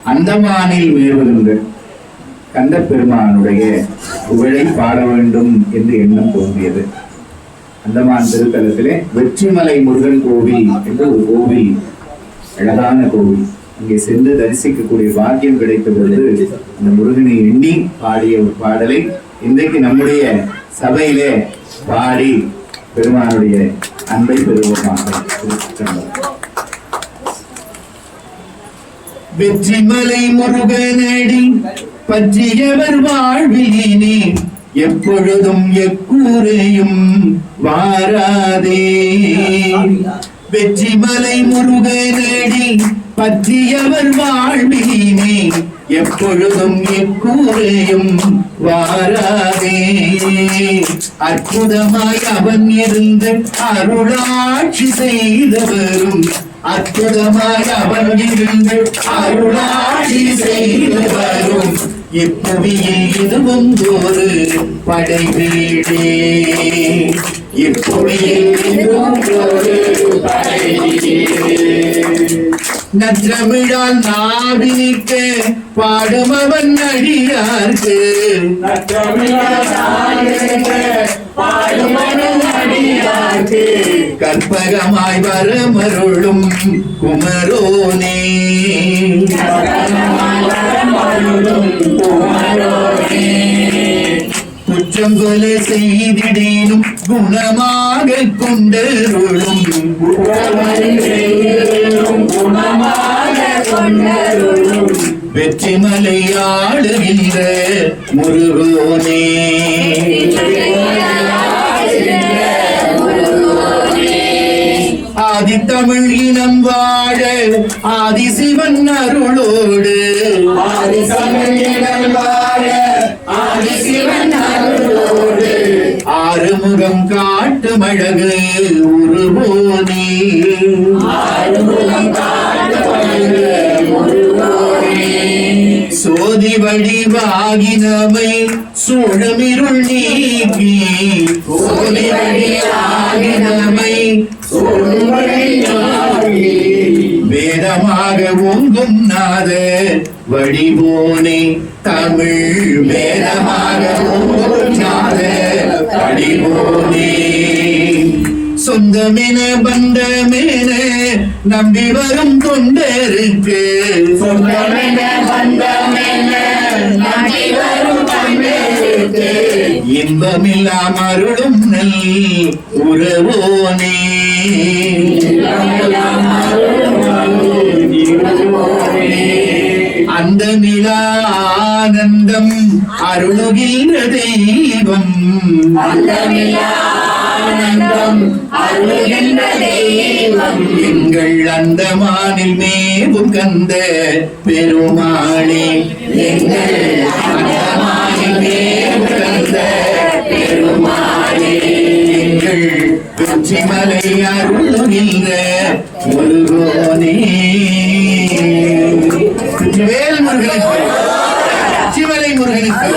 அந்தமானில் மேவுகின்ற கந்த பெருமானுடைய புகழை பாட வேண்டும் என்று எண்ணம் தோன்றியது. அந்தமான் திருத்தலத்திலே வெற்றிமலை முருகன் கோவில் என்று ஒரு கோவில், அழகான கோவில். அங்கே சென்று தரிசிக்கக்கூடிய பாக்கியம் கிடைத்த பொழுது அந்த முருகனை எண்ணி பாடிய ஒரு பாடலை இன்றைக்கு நம்முடைய சபையிலே பாடி பெருமானுடைய அன்பை பெறுவோமாக. வெற்றிமலை முருகனடி பற்றியவர் வாழ்வினே எப்பொழுதும் எக்கூரையும் வாராதே. வெற்றிமலை முருகனடி பற்றியவர் வாழ்வினே எப்பொழுதும் எக்கூரையும் வாராதே. அற்புதமாய் அவன் இருந்து அருளாட்சி செய்தவரும், அற்புதமாய் அவன் இருந்து அருளாட்சி செய்தவரும், இப்புவியில் இதுவும் ஒரு படை வீடே. இப்புவியில் இதுவும் ஒரு படை வீடே. நற்றமிழால் நாவினிக்க பாடுமவன் அடியார்க்கு, கற்பகமாய் வரமருளும் குமரோனே. குற்றம் கொல செய்திடேனும் குணமாக கொண்டருளும், வெற்றிமலை ஆளுகின்ற முருகோனே. ஆதித்தமிழ் இனம் வாழ ஆதிசிவன் அருளோடு, ஆறுமுகம் காட்டு மழகு உருவோனே. சோதி வடிவாகினமை சூழமிருள் நீக்கி, சோதி வடிவாகினமை வேதமாக ஓங்கும் நாத வடிவோனே. தமிழ் வேதமாக ஓங்கும் நாத வடிவோனே. சொந்தமென பந்தமென நம்பி வரும் தொண்டருக்கு, இன்பமில்லாம் அருளும் நல் உறவோனே. அந்த நிலானந்தம் அருளுகின்ற தெய்வம், எங்கள் அந்தமானில் மேவும் கந்த பெருமாளே. எங்கள் அந்தமானில் மேவும் கந்த பெருமாளே. எங்கள் வெற்றிமலை அருளுகின்ற முருகோனே. வேல் முருகனுக்கு, வெற்றிமலை முருகனுக்கு.